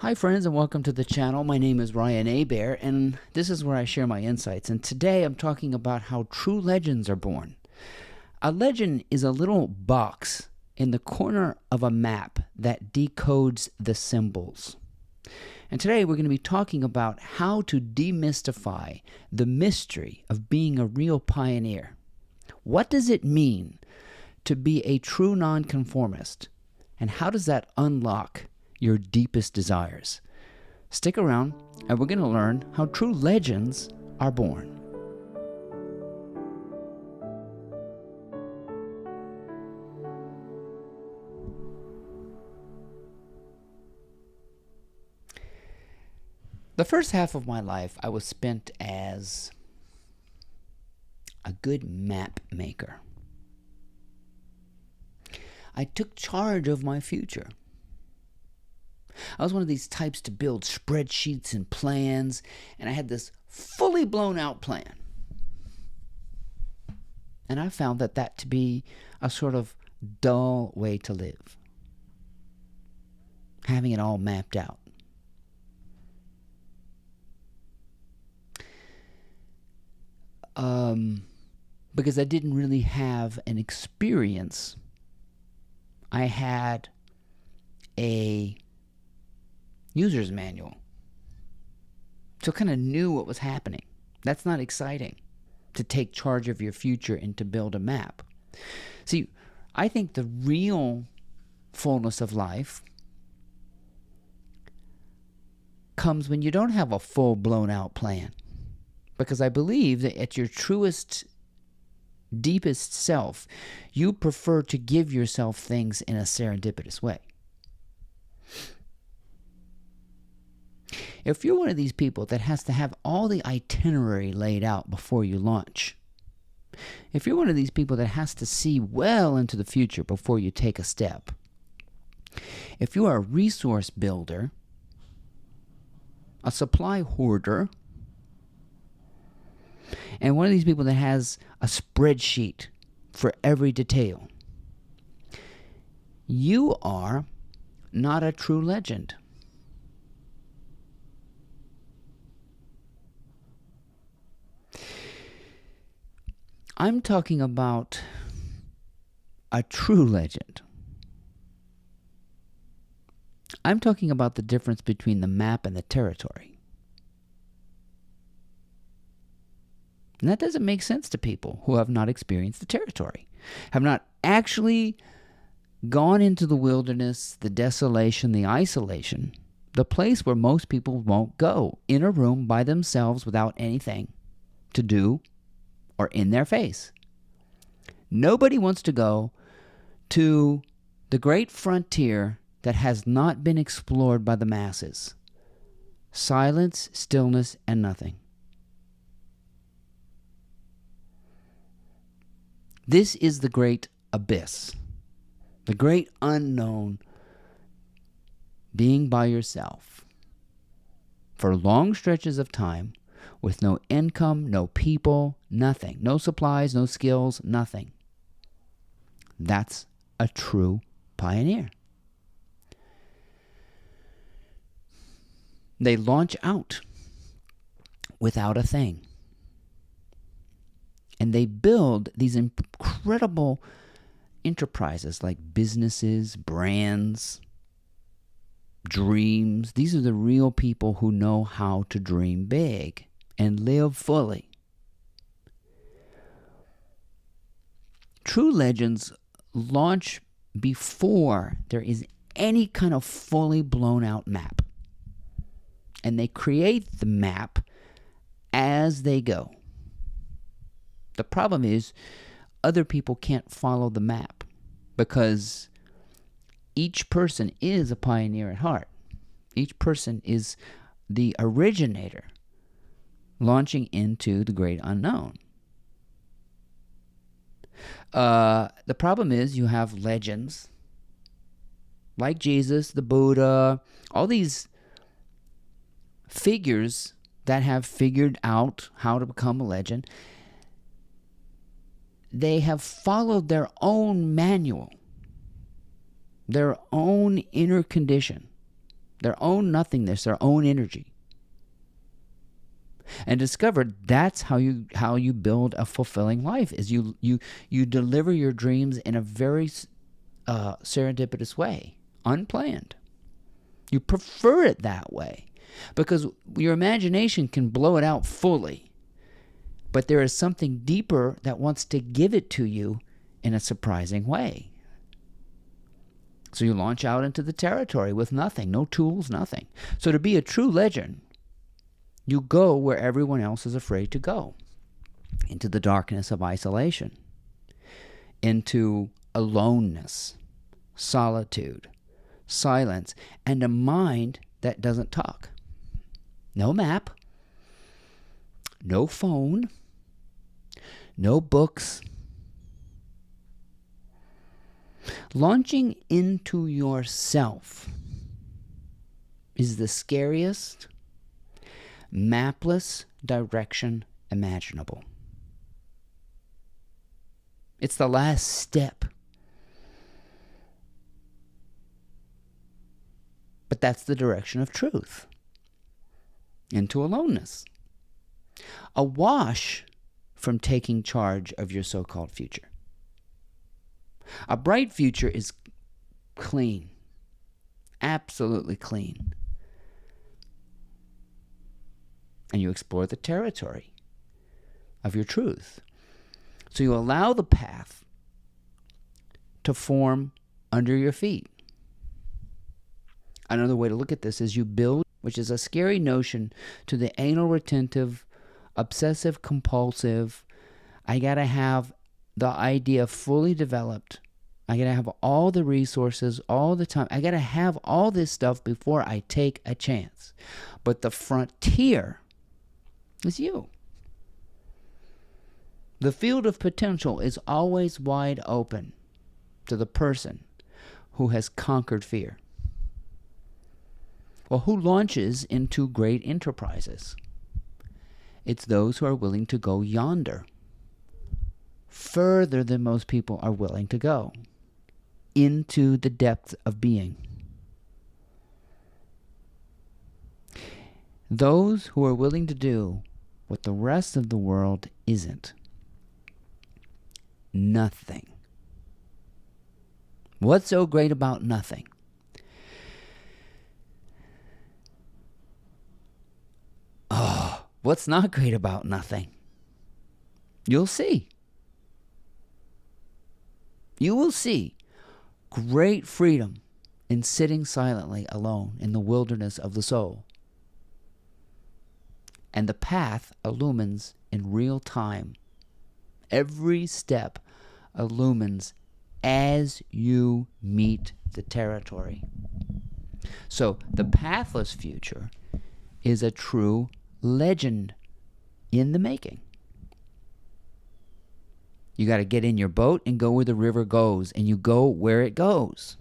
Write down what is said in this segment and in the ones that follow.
Hi friends and welcome to the channel. My name is Ryan Abair and this is where I share my insights. And today I'm talking about how true legends are born. A legend is a little box in the corner of a map that decodes the symbols. And today we're going to be talking about how to demystify the mystery of being a real pioneer. What does it mean to be a true nonconformist? And how does that unlock your deepest desires? Stick around and we're going to learn how true legends are born. The first half of my life I was spent as a good map maker. I took charge of my future. I was one of these types to build spreadsheets and plans, and I had this fully blown out plan. And I found that to be a sort of dull way to live, having it all mapped out. Because I didn't really have an experience. I had a user's manual. So kind of knew what was happening. That's not exciting, to take charge of your future and to build a map. See, I think the real fullness of life comes when you don't have a full blown out plan. Because I believe that at your truest, deepest self, you prefer to give yourself things in a serendipitous way. If you're one of these people that has to have all the itinerary laid out before you launch, if you're one of these people that has to see well into the future before you take a step, if you are a resource builder, a supply hoarder, and one of these people that has a spreadsheet for every detail, you are not a true legend. I'm talking about a true legend. I'm talking about the difference between the map and the territory. And that doesn't make sense to people who have not experienced the territory, have not actually gone into the wilderness, the desolation, the isolation, the place where most people won't go, in a room by themselves without anything to do or in their face. Nobody wants to go to the great frontier that has not been explored by the masses. Silence, stillness, and nothing. This is the great abyss, the great unknown, being by yourself for long stretches of time with no income, no people, nothing, no supplies, no skills, nothing. That's a true pioneer. They launch out without a thing. And they build these incredible enterprises like businesses, brands, dreams. These are the real people who know how to dream big and live fully. True legends launch before there is any kind of fully blown out map. And they create the map as they go. The problem is other people can't follow the map because each person is a pioneer at heart. Each person is the originator launching into the great unknown. The problem is you have legends like Jesus, the Buddha, all these figures that have figured out how to become a legend. They have followed their own manual, their own inner condition. their own nothingness, their own energy. And discovered that's how you build a fulfilling life, is you deliver your dreams in a very serendipitous way, unplanned. You prefer it that way because your imagination can blow it out fully, but there is something deeper that wants to give it to you in a surprising way. So you launch out into the territory with nothing, no tools, nothing. So to be a true legend, you go where everyone else is afraid to go, into the darkness of isolation, into aloneness, solitude, silence, and a mind that doesn't talk. No map, no phone, no books. Launching into yourself is the scariest, mapless direction imaginable. It's the last step. But that's the direction of truth. Into aloneness. Awash from taking charge of your so-called future. A bright future is clean. Absolutely clean. And you explore the territory of your truth. So you allow the path to form under your feet. Another way to look at this is you build, which is a scary notion to the anal retentive, obsessive compulsive. I got to have the idea fully developed. I got to have all the resources all the time. I got to have all this stuff before I take a chance. But the frontier is you. The field of potential is always wide open to the person who has conquered fear. Well, who launches into great enterprises? It's those who are willing to go yonder, further than most people are willing to go, into the depth of being. Those who are willing to do what the rest of the world isn't. Nothing. What's so great about nothing? Oh, what's not great about nothing? You'll see. You will see great freedom in sitting silently alone in the wilderness of the soul. And the path illumines in real time. Every step illumines as you meet the territory. So the pathless future is a true legend in the making. You got to get in your boat and go where the river goes, and you go where it goes.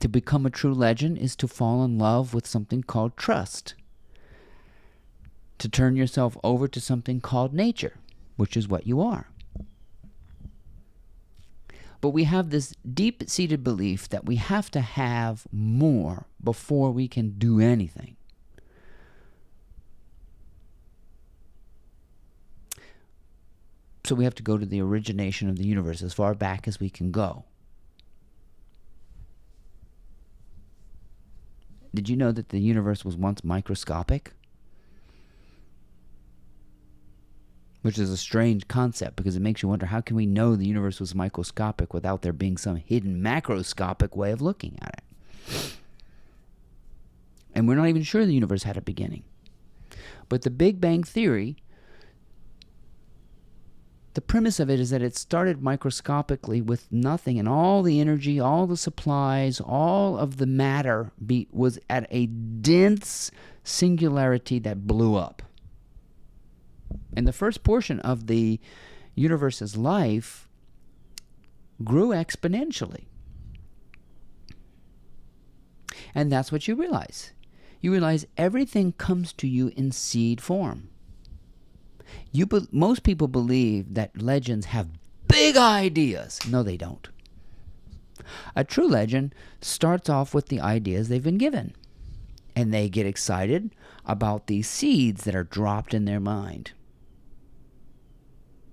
To become a true legend is to fall in love with something called trust. To turn yourself over to something called nature, which is what you are. But we have this deep-seated belief that we have to have more before we can do anything. So we have to go to the origination of the universe as far back as we can go. Did you know that the universe was once microscopic? Which is a strange concept because it makes you wonder, how can we know the universe was microscopic without there being some hidden macroscopic way of looking at it? And we're not even sure the universe had a beginning. But the Big Bang Theory, the premise of it is that it started microscopically with nothing, and all the energy, all the supplies, all of the matter was at a dense singularity that blew up. And the first portion of the universe's life grew exponentially. And that's what you realize. You realize everything comes to you in seed form. Most people believe that legends have big ideas. No, they don't. A true legend starts off with the ideas they've been given, and they get excited about these seeds that are dropped in their mind.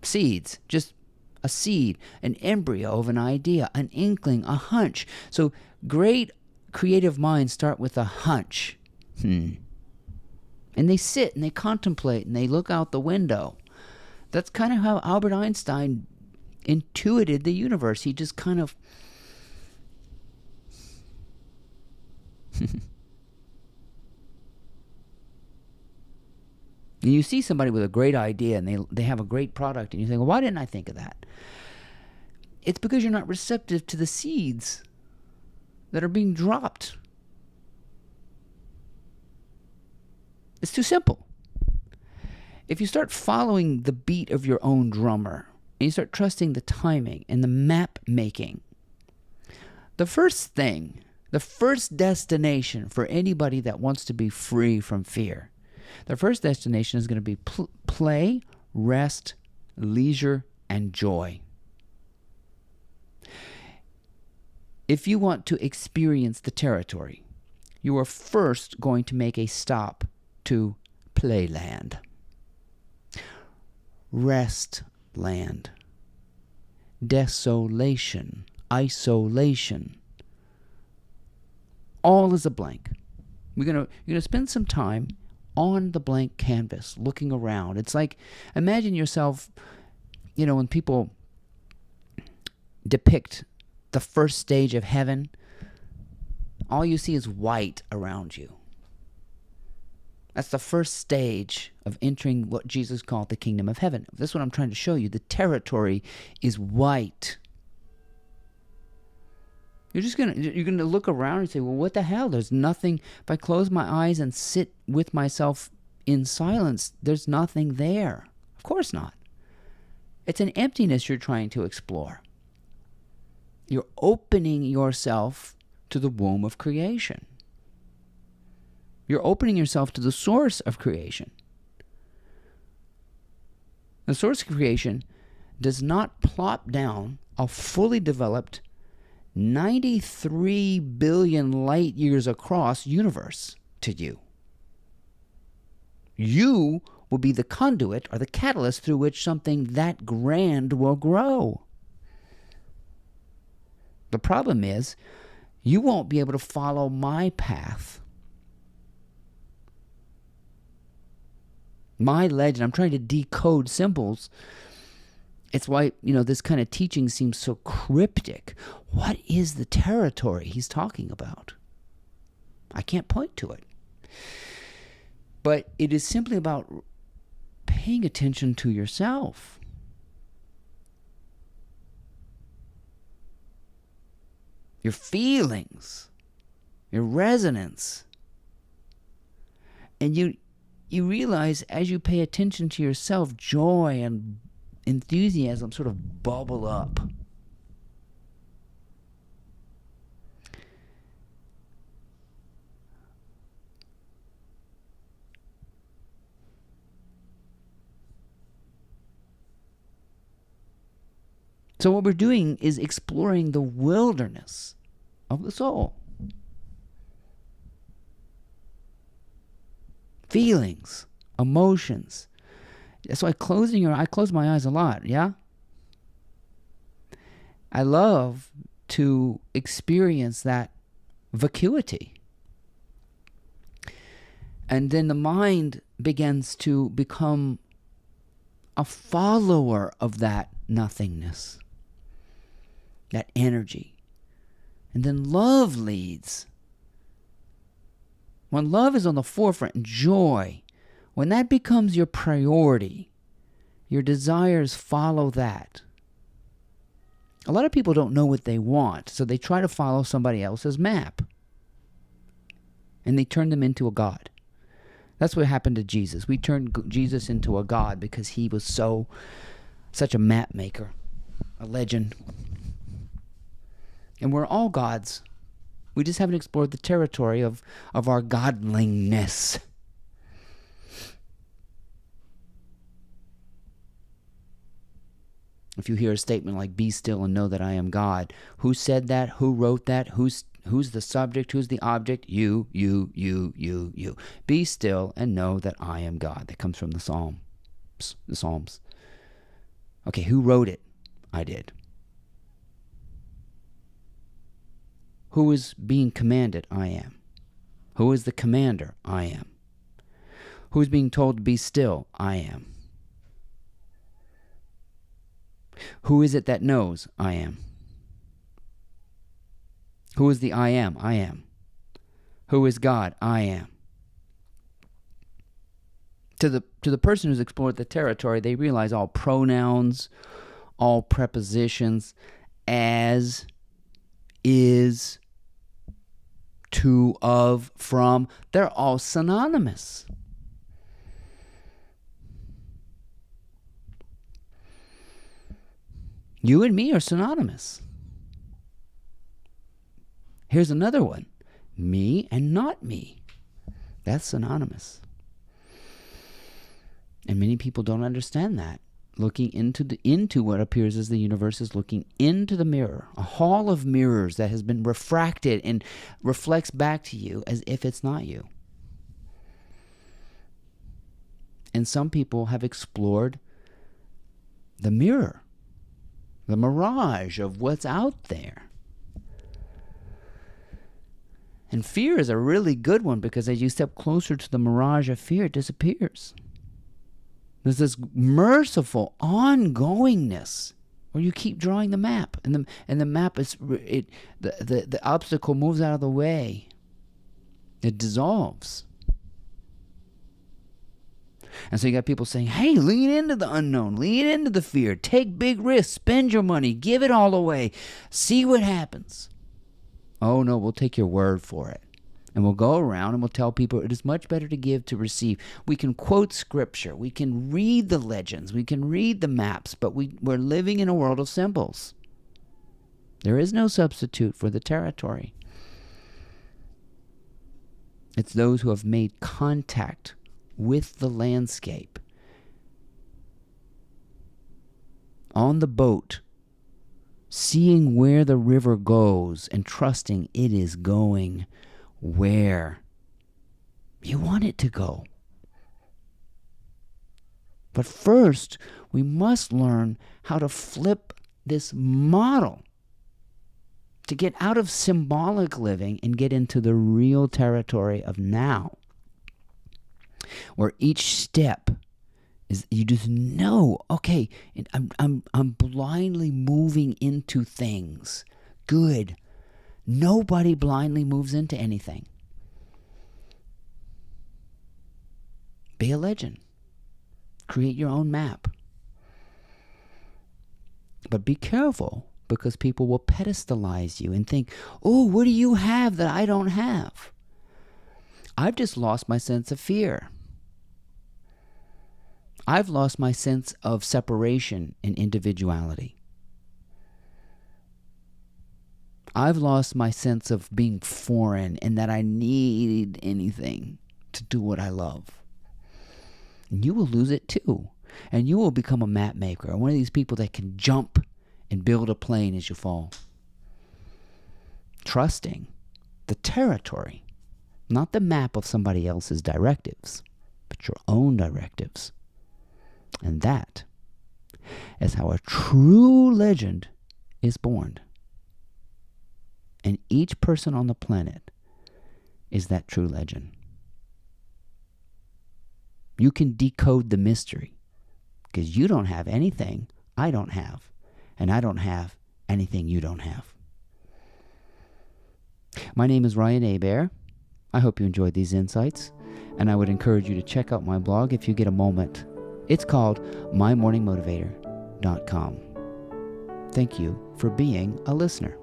Seeds, just a seed, an embryo of an idea, an inkling, a hunch. So great creative minds start with a hunch. And they sit and they contemplate and they look out the window. That's kind of how Albert Einstein intuited the universe. He just kind of and you see somebody with a great idea and they have a great product and you think, well, why didn't I think of that? It's because you're not receptive to the seeds that are being dropped. It's too simple. If you start following the beat of your own drummer and you start trusting the timing and the map making, the first destination for anybody that wants to be free from fear, the first destination is going to be play, rest, leisure, and joy. If you want to experience the territory, you are first going to make a stop to playland, rest land, desolation, isolation. All is a blank. You're gonna spend some time on the blank canvas, looking around. It's like, imagine yourself, when people depict the first stage of heaven, all you see is white around you. That's the first stage of entering what Jesus called the kingdom of heaven. This is what I'm trying to show you. The territory is white. You're gonna look around and say, well, what the hell? There's nothing. If I close my eyes and sit with myself in silence, there's nothing there. Of course not. It's an emptiness you're trying to explore. You're opening yourself to the womb of creation. You're opening yourself to the source of creation. The source of creation does not plop down a fully developed 93 billion light years across universe to you. You will be the conduit or the catalyst through which something that grand will grow. The problem is, you won't be able to follow my path. My legend, I'm trying to decode symbols. It's why, this kind of teaching seems so cryptic. What is the territory he's talking about? I can't point to it. But it is simply about paying attention to yourself. Your feelings, your resonance. And you realize as you pay attention to yourself, joy and enthusiasm sort of bubble up. So what we're doing is exploring the wilderness of the soul. Feelings, emotions. That's why I close my eyes a lot, yeah? I love to experience that vacuity. And then the mind begins to become a follower of that nothingness, that energy. And then love leads. When love is on the forefront and joy, when that becomes your priority, your desires follow that. A lot of people don't know what they want, so they try to follow somebody else's map. And they turn them into a god. That's what happened to Jesus. We turned Jesus into a god because he was such a map maker, a legend. And we're all gods. We just haven't explored the territory of our godliness. If you hear a statement like, be still and know that I am God, who said that? Who wrote that? Who's the subject? Who's the object? You. Be still and know that I am God. That comes from the Psalms. Okay, who wrote it? I did. Who is being commanded? I am. Who is the commander? I am. Who is being told to be still? I am. Who is it that knows? I am. Who is the I am? I am. Who is God? I am. To the person who's explored the territory, they realize all pronouns, all prepositions, as, is, to, of, from, they're all synonymous. You and me are synonymous. Here's another one. Me and not me. That's synonymous. And many people don't understand that. Looking into what appears as the universe is looking into the mirror, a hall of mirrors that has been refracted and reflects back to you as if it's not you. And some people have explored the mirror, the mirage of what's out there. And fear is a really good one, because as you step closer to the mirage of fear, it disappears. There's this merciful ongoingness where you keep drawing the map, and the map is the obstacle moves out of the way. It dissolves. And so you got people saying, hey, lean into the unknown, lean into the fear, take big risks, spend your money, give it all away, see what happens. Oh no, we'll take your word for it. And we'll go around and we'll tell people it is much better to give to receive. We can quote scripture, we can read the legends, we can read the maps, but we're living in a world of symbols. There is no substitute for the territory. It's those who have made contact with the landscape, on the boat, seeing where the river goes and trusting it is going where you want it to go. But first, we must learn how to flip this model to get out of symbolic living and get into the real territory of now, where each step is, you just know, okay, I'm blindly moving into things. Good. Nobody blindly moves into anything. Be a legend. Create your own map. But be careful, because people will pedestalize you and think, oh, what do you have that I don't have? I've just lost my sense of fear. I've lost my sense of separation and individuality. I've lost my sense of being foreign and that I need anything to do what I love. And you will lose it too. And you will become a map maker, one of these people that can jump and build a plane as you fall. Trusting the territory, not the map of somebody else's directives, but your own directives. And that is how a true legend is born. And each person on the planet is that true legend. You can decode the mystery, because you don't have anything I don't have, and I don't have anything you don't have. My name is Ryan Hebert. I hope you enjoyed these insights, and I would encourage you to check out my blog if you get a moment. It's called MyMorningMotivator.com. Thank you for being a listener.